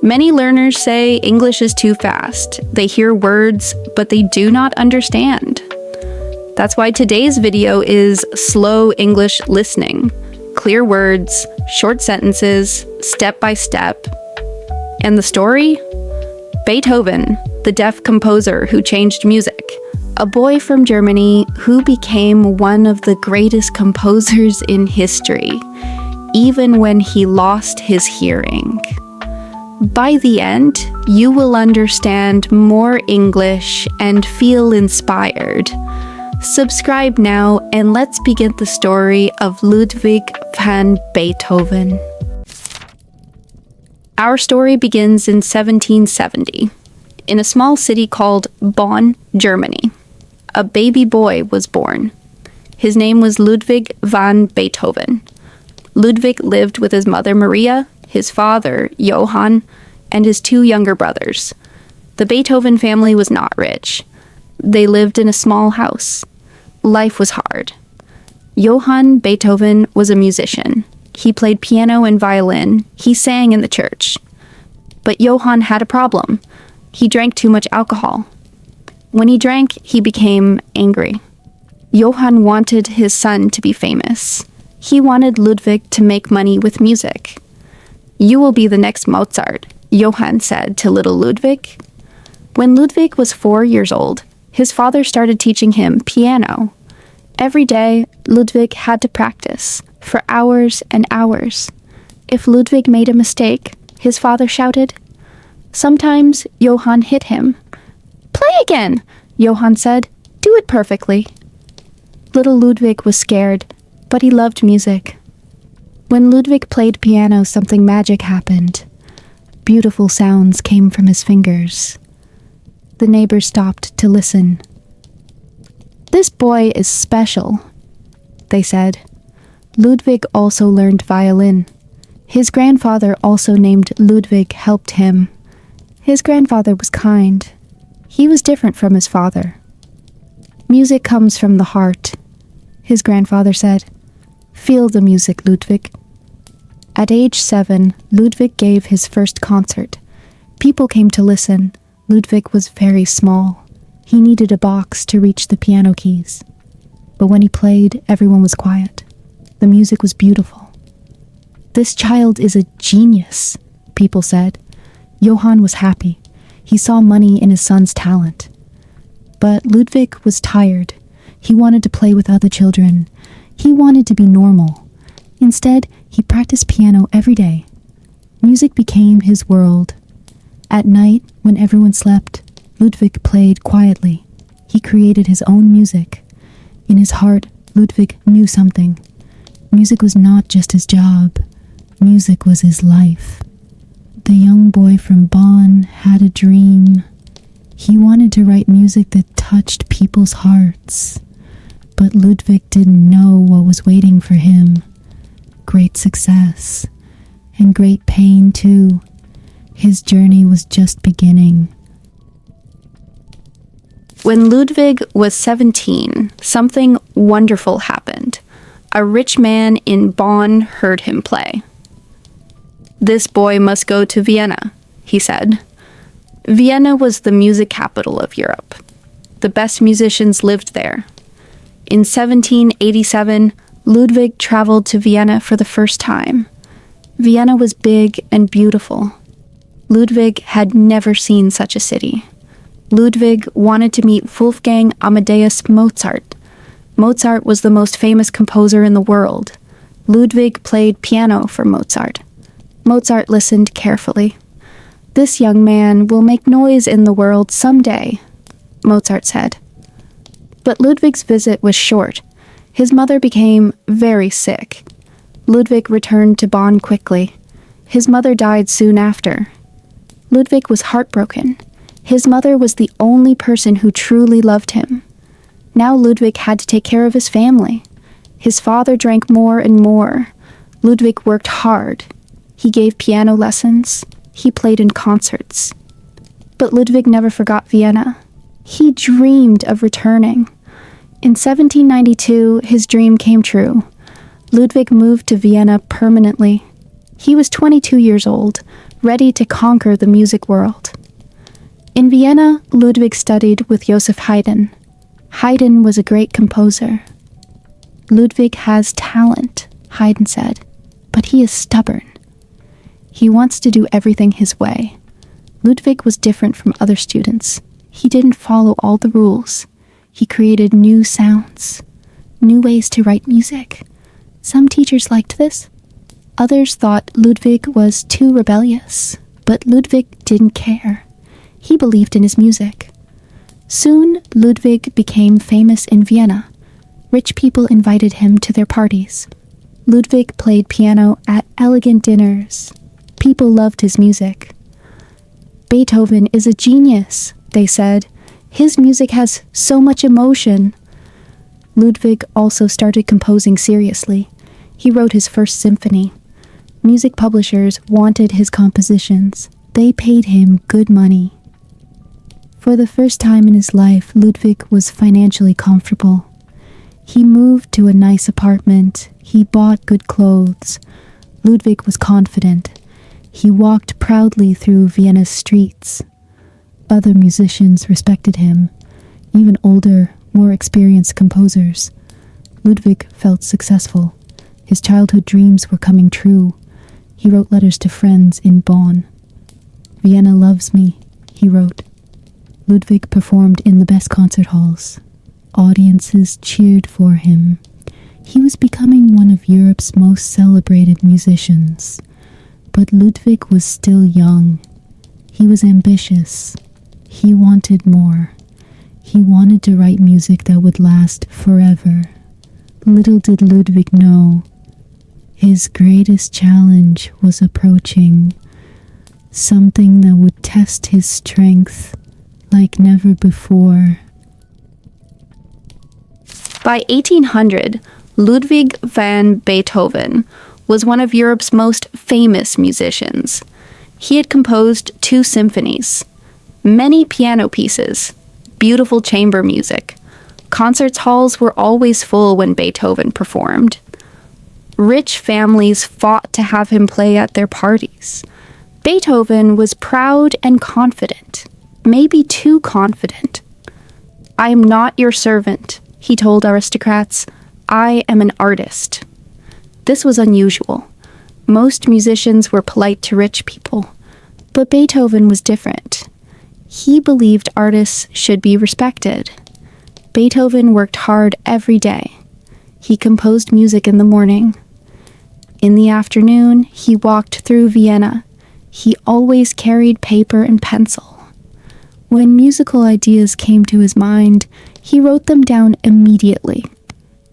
Many learners say English is too fast. They hear words, but they do not understand. That's why today's video is slow English listening. Clear words, short sentences, step by step. And the story? Beethoven, the deaf composer who changed music. A boy from Germany who became one of the greatest composers in history, even when he lost his hearing. By the end, you will understand more English and feel inspired. Subscribe now and let's begin the story of Ludwig van Beethoven. Our story begins in 1770, in a small city called Bonn, Germany. A baby boy was born. His name was Ludwig van Beethoven. Ludwig lived with his mother Maria, his father Johann, and his two younger brothers. The Beethoven family was not rich. They lived in a small house. Life was hard. Johann Beethoven was a musician. He played piano and violin. He sang in the church. But Johann had a problem. He drank too much alcohol. When he drank, he became angry. Johann wanted his son to be famous. He wanted Ludwig to make money with music. "You will be the next Mozart," Johann said to little Ludwig. When Ludwig was 4 years old, his father started teaching him piano. Every day, Ludwig had to practice, for hours and hours. If Ludwig made a mistake, his father shouted. Sometimes Johann hit him. "Play again," Johann said. "Do it perfectly." Little Ludwig was scared, but he loved music. When Ludwig played piano, something magic happened. Beautiful sounds came from his fingers. The neighbors stopped to listen. "This boy is special," they said. Ludwig also learned violin. His grandfather, also named Ludwig, helped him. His grandfather was kind. He was different from his father. "Music comes from the heart," his grandfather said. "Feel the music, Ludwig." At age 7, Ludwig gave his first concert. People came to listen. Ludwig was very small. He needed a box to reach the piano keys. But when he played, everyone was quiet. The music was beautiful. "This child is a genius," people said. Johann was happy. He saw money in his son's talent. But Ludwig was tired. He wanted to play with other children. He wanted to be normal. Instead, he practiced piano every day. Music became his world. At night, when everyone slept, Ludwig played quietly. He created his own music. In his heart, Ludwig knew something. Music was not just his job. Music was his life. The young boy from Bonn had a dream. He wanted to write music that touched people's hearts. But Ludwig didn't know what was waiting for him. Great success, and great pain too. His journey was just beginning. When Ludwig was 17, something wonderful happened. A rich man in Bonn heard him play. "This boy must go to Vienna," he said. Vienna was the music capital of Europe. The best musicians lived there. In 1787, Ludwig traveled to Vienna for the first time. Vienna was big and beautiful. Ludwig had never seen such a city. Ludwig wanted to meet Wolfgang Amadeus Mozart. Mozart was the most famous composer in the world. Ludwig played piano for Mozart. Mozart listened carefully. "This young man will make noise in the world someday," Mozart said. But Ludwig's visit was short. His mother became very sick. Ludwig returned to Bonn quickly. His mother died soon after. Ludwig was heartbroken. His mother was the only person who truly loved him. Now Ludwig had to take care of his family. His father drank more and more. Ludwig worked hard. He gave piano lessons. He played in concerts. But Ludwig never forgot Vienna. He dreamed of returning. In 1792, his dream came true. Ludwig moved to Vienna permanently. He was 22 years old. ready to conquer the music world. In Vienna, Ludwig studied with Joseph Haydn. Haydn was a great composer. Ludwig has talent, Haydn said, but he is stubborn. He wants to do everything his way. Ludwig was different from other students. He didn't follow all the rules. He created new sounds, new ways to write music. Some teachers liked this. Others thought Ludwig was too rebellious, but Ludwig didn't care. He believed in his music. Soon, Ludwig became famous in Vienna. Rich people invited him to their parties. Ludwig played piano at elegant dinners. People loved his music. Beethoven is a genius, they said. His music has so much emotion. Ludwig also started composing seriously. He wrote his first symphony. Music publishers wanted his compositions. They paid him good money. For the first time in his life, Ludwig was financially comfortable. He moved to a nice apartment. He bought good clothes. Ludwig was confident. He walked proudly through Vienna's streets. Other musicians respected him, even older, more experienced composers. Ludwig felt successful. His childhood dreams were coming true. He wrote letters to friends in Bonn. "Vienna loves me," he wrote. Ludwig performed in the best concert halls. Audiences cheered for him. He was becoming one of Europe's most celebrated musicians. But Ludwig was still young. He was ambitious. He wanted more. He wanted to write music that would last forever. Little did Ludwig know, his greatest challenge was approaching, something that would test his strength like never before. By 1800, Ludwig van Beethoven was one of Europe's most famous musicians. He had composed 2 symphonies, many piano pieces, beautiful chamber music. Concert halls were always full when Beethoven performed. Rich families fought to have him play at their parties. Beethoven was proud and confident, maybe too confident. "I am not your servant," he told aristocrats. "I am an artist." This was unusual. Most musicians were polite to rich people, but Beethoven was different. He believed artists should be respected. Beethoven worked hard every day. He composed music in the morning. In the afternoon, he walked through Vienna. He always carried paper and pencil. When musical ideas came to his mind, he wrote them down immediately.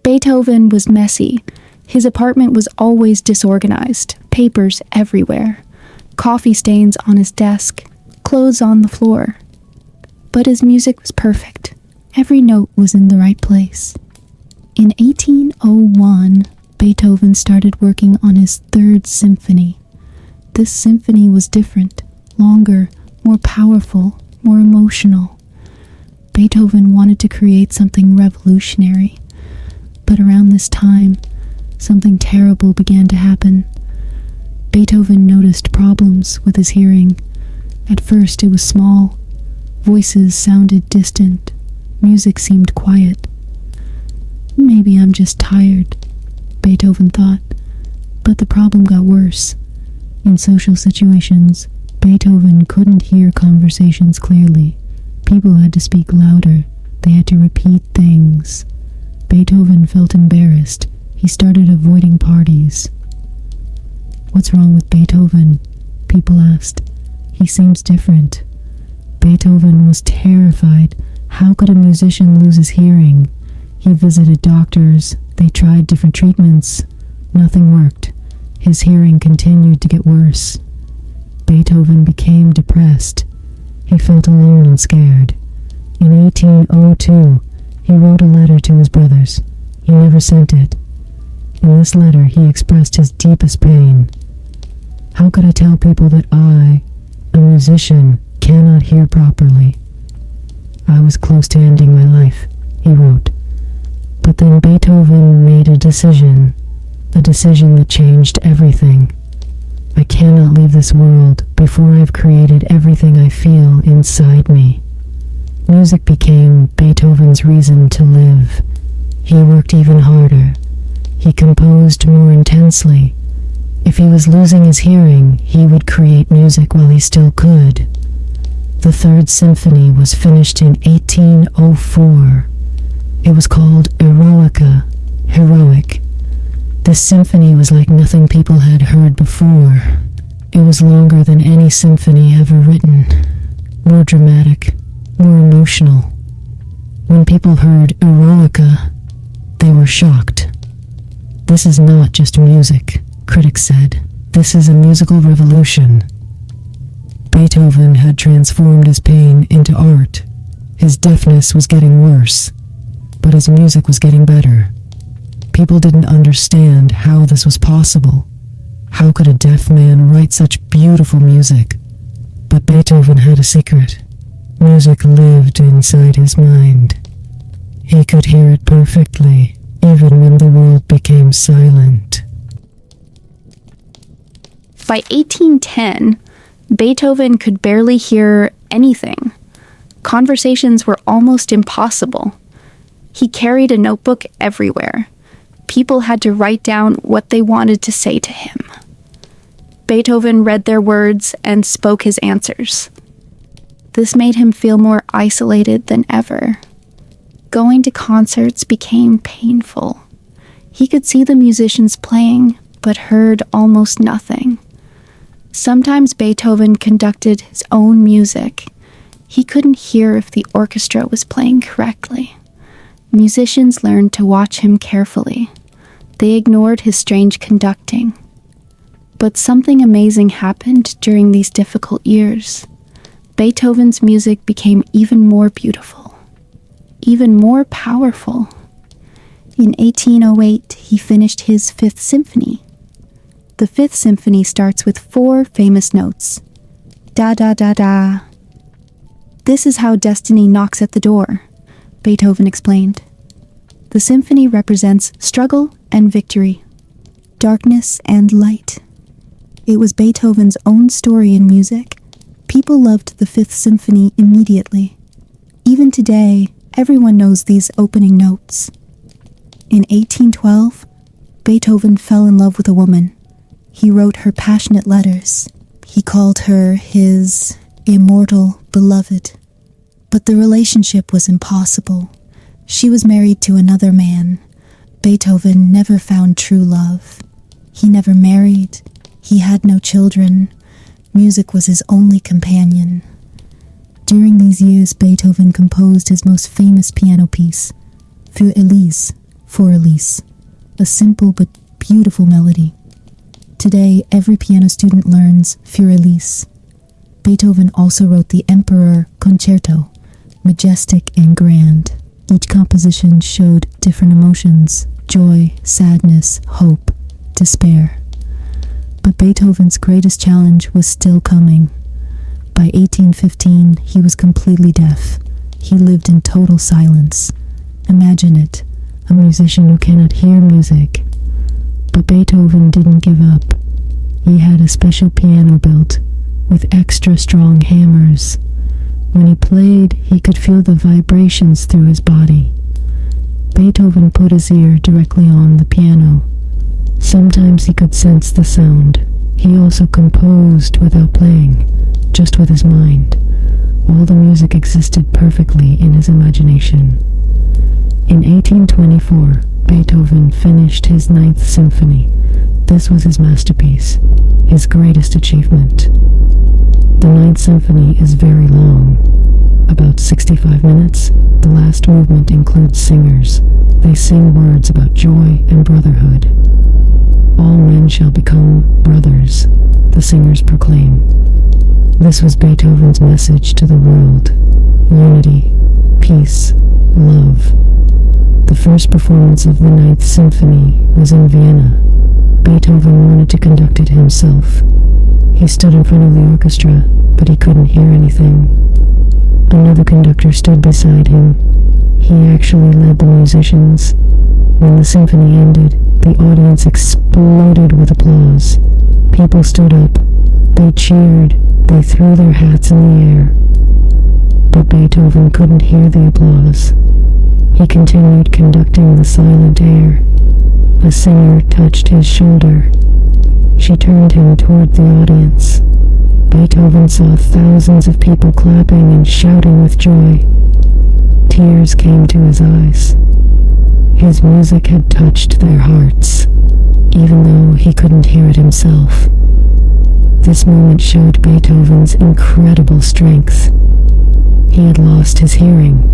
Beethoven was messy. His apartment was always disorganized, papers everywhere, coffee stains on his desk, clothes on the floor. But his music was perfect. Every note was in the right place. In 1801, Beethoven started working on his 3rd symphony. This symphony was different, longer, more powerful, more emotional. Beethoven wanted to create something revolutionary. But around this time, something terrible began to happen. Beethoven noticed problems with his hearing. At first it was small. Voices sounded distant. Music seemed quiet. "Maybe I'm just tired," Beethoven thought. But the problem got worse. In social situations, Beethoven couldn't hear conversations clearly. People had to speak louder. They had to repeat things. Beethoven felt embarrassed. He started avoiding parties. "What's wrong with Beethoven?" people asked. "He seems different." Beethoven was terrified. How could a musician lose his hearing? He visited doctors. They tried different treatments. Nothing worked. His hearing continued to get worse. Beethoven became depressed. He felt alone and scared. In 1802, he wrote a letter to his brothers. He never sent it. In this letter, he expressed his deepest pain. "How could I tell people that I, a musician, cannot hear properly? I was close to ending my life," he wrote. But then Beethoven made a decision that changed everything. I cannot leave this world before I've created everything I feel inside me. Music became Beethoven's reason to live. He worked even harder. He composed more intensely. If he was losing his hearing, he would create music while he still could. The Third Symphony was finished in 1804. It was called Eroica, heroic. This symphony was like nothing people had heard before. It was longer than any symphony ever written, more dramatic, more emotional. When people heard Eroica, they were shocked. This is not just music, critics said. This is a musical revolution. Beethoven had transformed his pain into art. His deafness was getting worse, but his music was getting better. People didn't understand how this was possible. How could a deaf man write such beautiful music? But Beethoven had a secret. Music lived inside his mind. He could hear it perfectly, even when the world became silent. By 1810, Beethoven could barely hear anything. Conversations were almost impossible. He carried a notebook everywhere. People had to write down what they wanted to say to him. Beethoven read their words and spoke his answers. This made him feel more isolated than ever. Going to concerts became painful. He could see the musicians playing, but heard almost nothing. Sometimes Beethoven conducted his own music. He couldn't hear if the orchestra was playing correctly. Musicians learned to watch him carefully. They ignored his strange conducting. But something amazing happened during these difficult years. Beethoven's music became even more beautiful, even more powerful. In 1808, he finished his Fifth Symphony. The Fifth Symphony starts with 4 famous notes. Da da da da. This is how destiny knocks at the door, Beethoven explained. The symphony represents struggle and victory, darkness and light. It was Beethoven's own story in music. People loved the Fifth Symphony immediately. Even today, everyone knows these opening notes. In 1812, Beethoven fell in love with a woman. He wrote her passionate letters. He called her his immortal beloved. But the relationship was impossible. She was married to another man. Beethoven never found true love. He never married. He had no children. Music was his only companion. During these years, Beethoven composed his most famous piano piece, für Elise, a simple but beautiful melody. Today, every piano student learns für Elise. Beethoven also wrote the Emperor Concerto, majestic and grand. Each composition showed different emotions: joy, sadness, hope, despair. But Beethoven's greatest challenge was still coming. By 1815, he was completely deaf. He lived in total silence. Imagine it, a musician who cannot hear music. But Beethoven didn't give up. He had a special piano built, with extra strong hammers. When he played, he could feel the vibrations through his body. Beethoven put his ear directly on the piano. Sometimes he could sense the sound. He also composed without playing, just with his mind. All the music existed perfectly in his imagination. In 1824, Beethoven finished his Ninth Symphony. This was his masterpiece, his greatest achievement. The Ninth Symphony is very long, about 65 minutes. The last movement includes singers. They sing words about joy and brotherhood. All men shall become brothers, the singers proclaim. This was Beethoven's message to the world: unity, peace, love. The first performance of the Ninth Symphony was in Vienna. Beethoven wanted to conduct it himself. He stood in front of the orchestra, but he couldn't hear anything. Another conductor stood beside him. He actually led the musicians. When the symphony ended, the audience exploded with applause. People stood up. They cheered. They threw their hats in the air. But Beethoven couldn't hear the applause. He continued conducting the silent air. A singer touched his shoulder. She turned him toward the audience. Beethoven saw thousands of people clapping and shouting with joy. Tears came to his eyes. His music had touched their hearts, even though he couldn't hear it himself. This moment showed Beethoven's incredible strength. He had lost his hearing,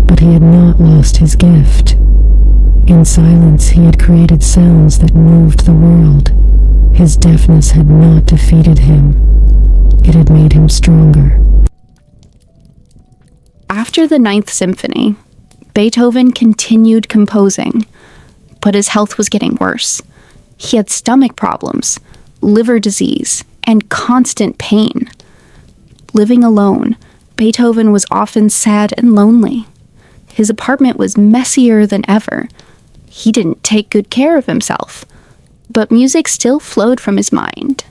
but he had not lost his gift. In silence, he had created sounds that moved the world. His deafness had not defeated him. It had made him stronger. After the Ninth Symphony, Beethoven continued composing, but his health was getting worse. He had stomach problems, liver disease, and constant pain. Living alone, Beethoven was often sad and lonely. His apartment was messier than ever. He didn't take good care of himself, but music still flowed from his mind.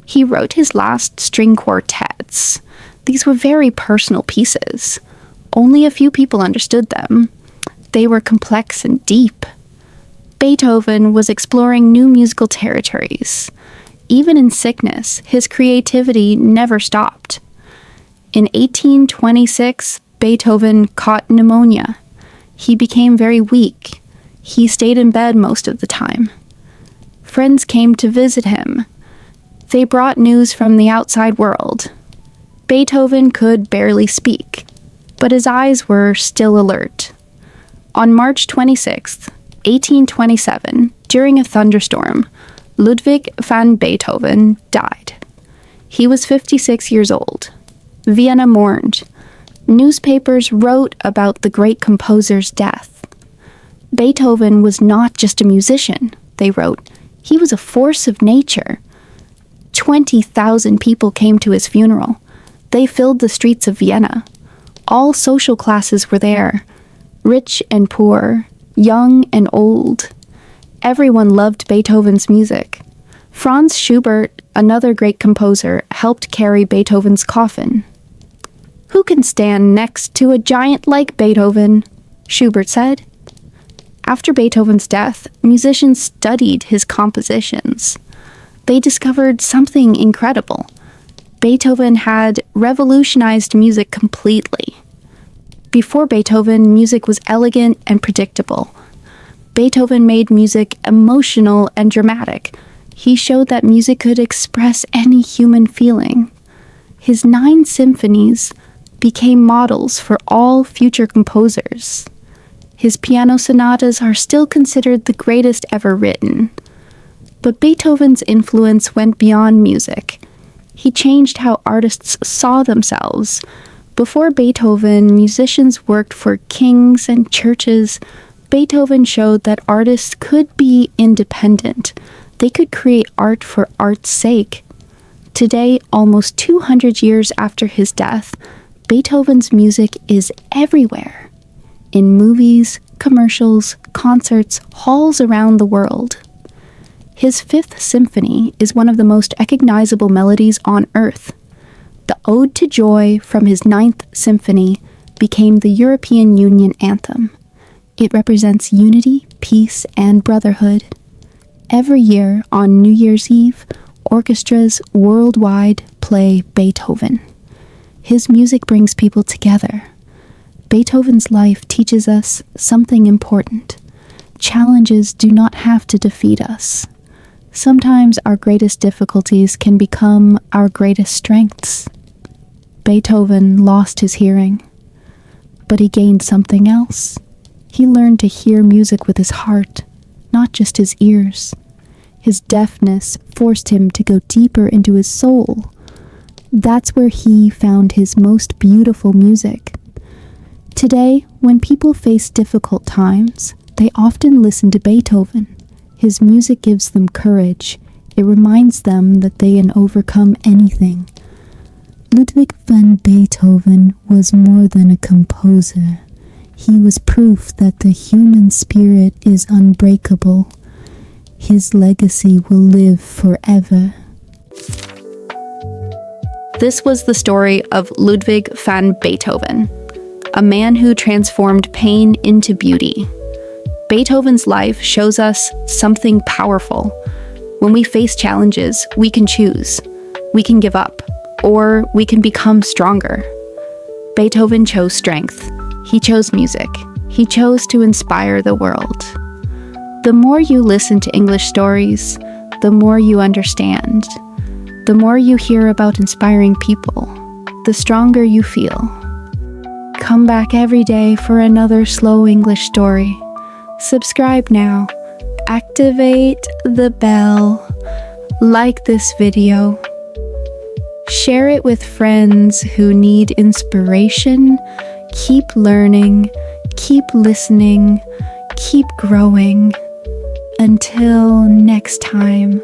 He wrote his last string quartets. These were very personal pieces. Only a few people understood them. They were complex and deep. Beethoven was exploring new musical territories. Even in sickness, his creativity never stopped. In 1826, Beethoven caught pneumonia. He became very weak. He stayed in bed most of the time. Friends came to visit him. They brought news from the outside world. Beethoven could barely speak, but his eyes were still alert. On March 26, 1827, during a thunderstorm, Ludwig van Beethoven died. He was 56 years old. Vienna mourned. Newspapers wrote about the great composer's death. Beethoven was not just a musician, they wrote. He was a force of nature. 20,000 people came to his funeral. They filled the streets of Vienna. All social classes were there, rich and poor, young and old. Everyone loved Beethoven's music. Franz Schubert, another great composer, helped carry Beethoven's coffin. "Who can stand next to a giant like Beethoven?" Schubert said. After Beethoven's death, musicians studied his compositions. They discovered something incredible. Beethoven had revolutionized music completely. Before Beethoven, music was elegant and predictable. Beethoven made music emotional and dramatic. He showed that music could express any human feeling. His 9 symphonies became models for all future composers. His piano sonatas are still considered the greatest ever written. But Beethoven's influence went beyond music. He changed how artists saw themselves. Before Beethoven, musicians worked for kings and churches. Beethoven showed that artists could be independent. They could create art for art's sake. Today, almost 200 years after his death, Beethoven's music is everywhere. In movies, commercials, concerts, halls around the world. His 5th Symphony is one of the most recognizable melodies on earth. The Ode to Joy from his 9th Symphony became the European Union anthem. It represents unity, peace, and brotherhood. Every year, on New Year's Eve, orchestras worldwide play Beethoven. His music brings people together. Beethoven's life teaches us something important. Challenges do not have to defeat us. Sometimes our greatest difficulties can become our greatest strengths. Beethoven lost his hearing, but he gained something else. He learned to hear music with his heart, not just his ears. His deafness forced him to go deeper into his soul. That's where he found his most beautiful music. Today, when people face difficult times, they often listen to Beethoven. His music gives them courage. It reminds them that they can overcome anything. Ludwig van Beethoven was more than a composer. He was proof that the human spirit is unbreakable. His legacy will live forever. This was the story of Ludwig van Beethoven, a man who transformed pain into beauty. Beethoven's life shows us something powerful. When we face challenges, we can choose. We can give up, or we can become stronger. Beethoven chose strength. He chose music. He chose to inspire the world. The more you listen to English stories, the more you understand. The more you hear about inspiring people, the stronger you feel. Come back every day for another slow English story. Subscribe now. Activate the bell. Like this video. Share it with friends who need inspiration. Keep learning. Keep listening. Keep growing. Until next time.